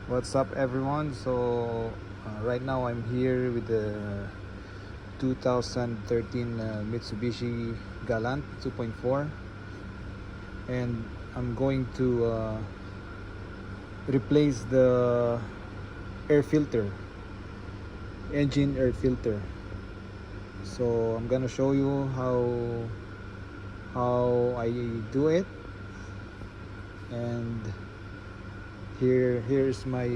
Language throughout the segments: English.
What's up, everyone? Right now I'm here with the 2013 Mitsubishi Galant 2.4, and I'm going to replace the air filter, engine air filter. So I'm gonna show you how I do it, and here's my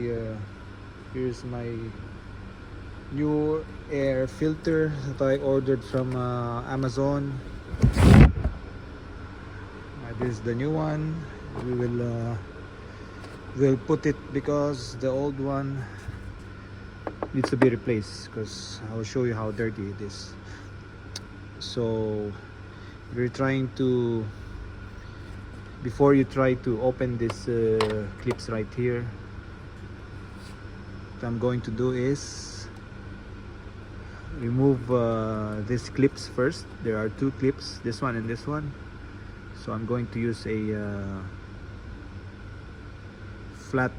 new air filter that I ordered from Amazon. This is the new one. We will put it because the old one needs to be replaced, because I'll show you how dirty it is. So we're trying to, before you try to open this clips right here, what I'm going to do is remove these clips first. There are two clips, this one and this one. So I'm going to use a flat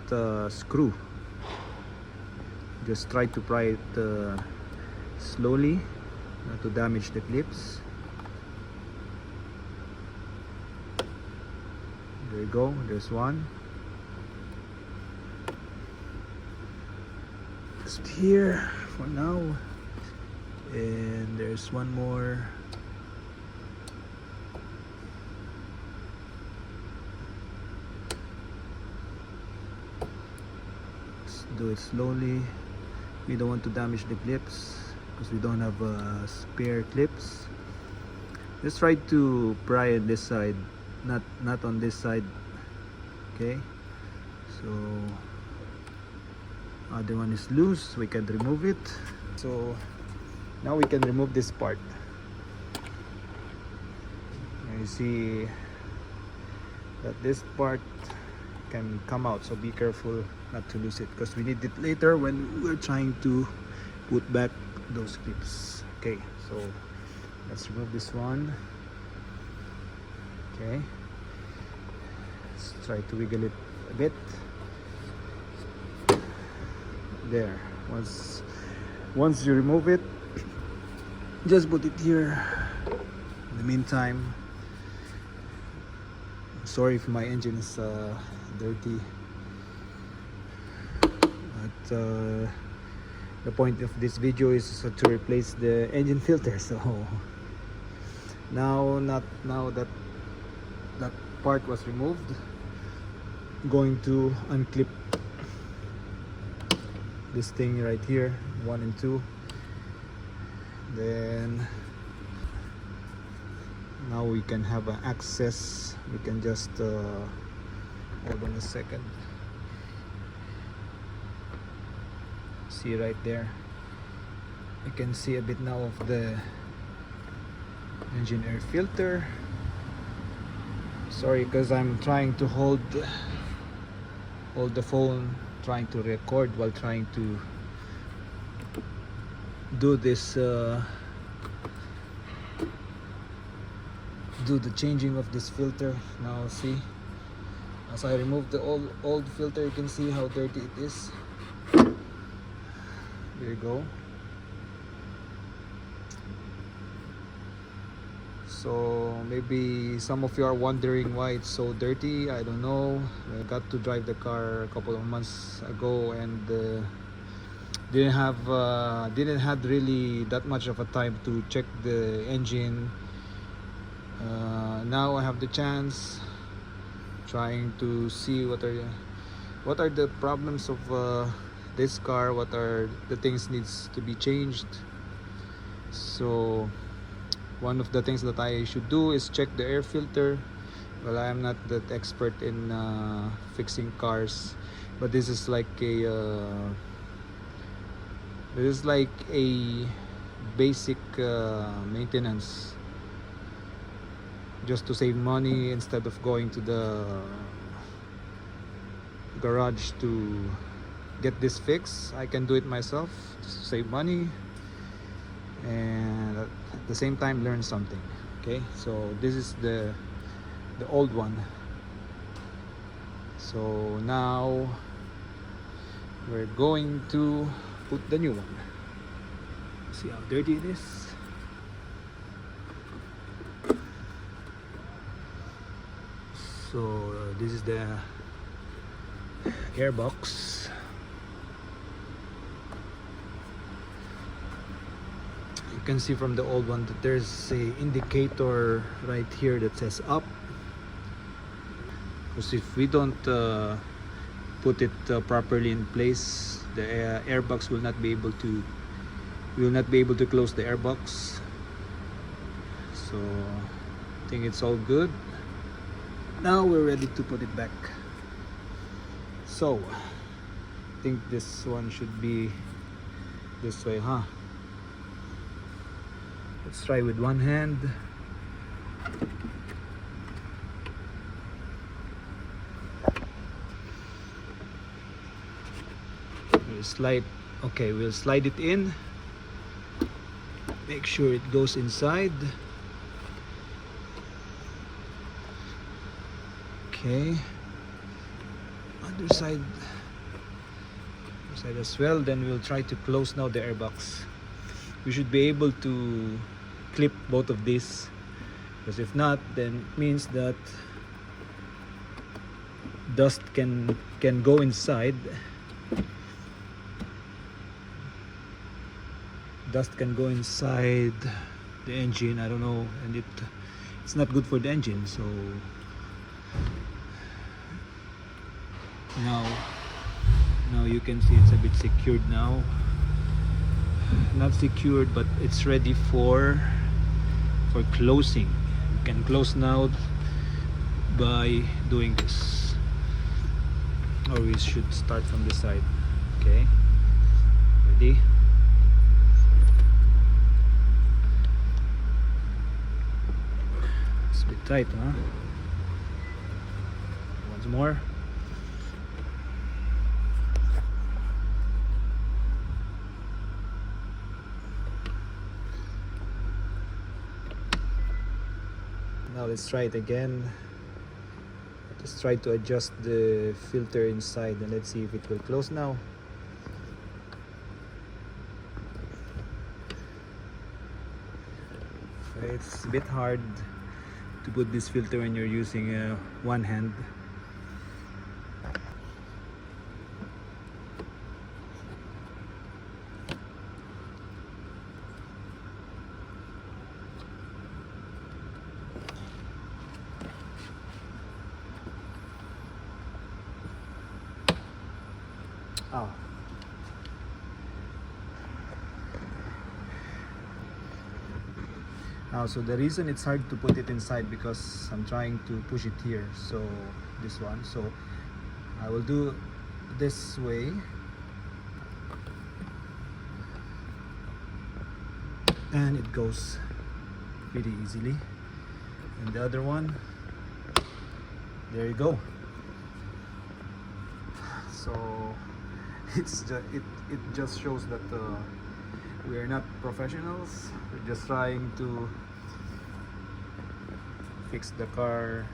screw. Just try to pry it slowly, not to damage the clips. There you go, there's one. Just here for now, and there's one more. Let's do it slowly. We don't want to damage the clips because we don't have spare clips. Just try to pry on this side, not on this side. Okay, so other one is loose, we can remove it. So now we can remove this part. You see that this part can come out, so be careful not to lose it, because we need it later when we're trying to put back those clips. Okay, so let's remove this one. Okay, let's try to wiggle it a bit. There, once you remove it, just put it here. In the meantime, sorry if my engine is dirty, but the point of this video is to replace the engine filter. So now that part was removed, I'm going to unclip this thing right here, 1 and 2. Then now we can have an access. We can just hold on a second. See right there, you can see a bit now of the engine air filter. Sorry, because I'm trying to hold the phone, trying to record while trying to do this do the changing of this filter. Now see, as I remove the old filter, you can see how dirty it is. There you go. So maybe some of you are wondering why it's so dirty. I don't know. I got to drive the car a couple of months ago, and didn't have really that much of a time to check the engine. Now I have the chance, trying to see what are the problems of this car, what are the things needs to be changed. So one of the things that I should do is check the air filter. Well, I am not that expert in fixing cars, but this is like a basic maintenance, just to save money. Instead of going to the garage to get this fixed, I can do it myself, just to save money and at the same time learn something. Okay, so this is the old one. So now we're going to put the new one. See how dirty it is. So this is the airbox. You can see from the old one that there's a indicator right here that says up, because if we don't put it properly in place, the airbox will not be able to close the airbox. So I think it's all good. Now we're ready to put it back. So I think this one should be this way, huh? Let's try with one hand. We'll slide. Okay, we'll slide it in. Make sure it goes inside. Okay. Underside as well. Then we'll try to close now the airbox. We should be able to clip both of these, because if not, then it means that dust can go inside. Dust can go inside the engine, I don't know, and it's not good for the engine. So now you can see it's a bit secured now. Not secured, but it's ready for closing. You can close now by doing this, or we should start from the side. Okay, ready? It's a bit tight, huh? Once more. Now let's try it again. Just try to adjust the filter inside, and let's see if it will close now. It's a bit hard to put this filter when you're using one hand. Oh. Now, so the reason it's hard to put it inside, because I'm trying to push it here. So this one, so I will do this way, and it goes pretty easily. And the other one, there you go. So it just shows that we are not professionals. We're just trying to fix the car,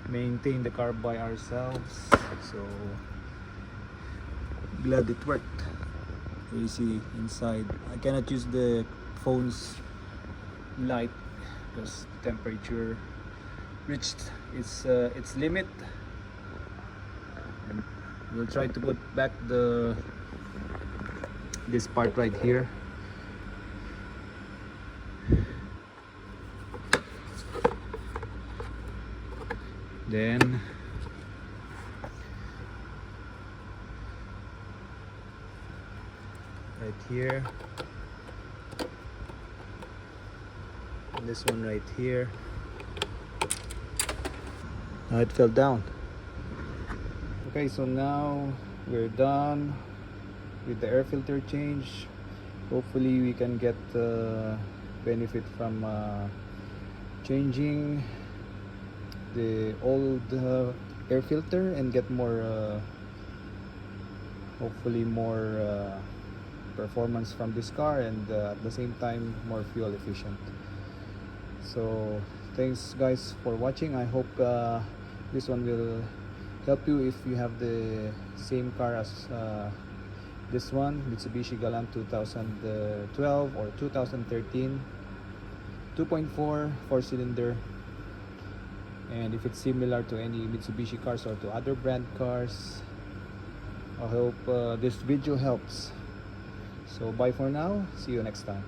maintain the car by ourselves. So glad it worked. You see inside, I cannot use the phone's light because temperature reached its limit. And we'll try to put back this part right here. Then right here, and this one right here. Now it fell down. Okay, so now we're done with the air filter change. Hopefully we can get benefit from changing the old air filter and get more hopefully more performance from this car, and at the same time more fuel efficient. So thanks guys for watching. I hope this one will help you if you have the same car as this one, Mitsubishi Galant 2012 or 2013, 2.4 4-cylinder. And if it's similar to any Mitsubishi cars or to other brand cars, I hope this video helps. So bye for now, see you next time.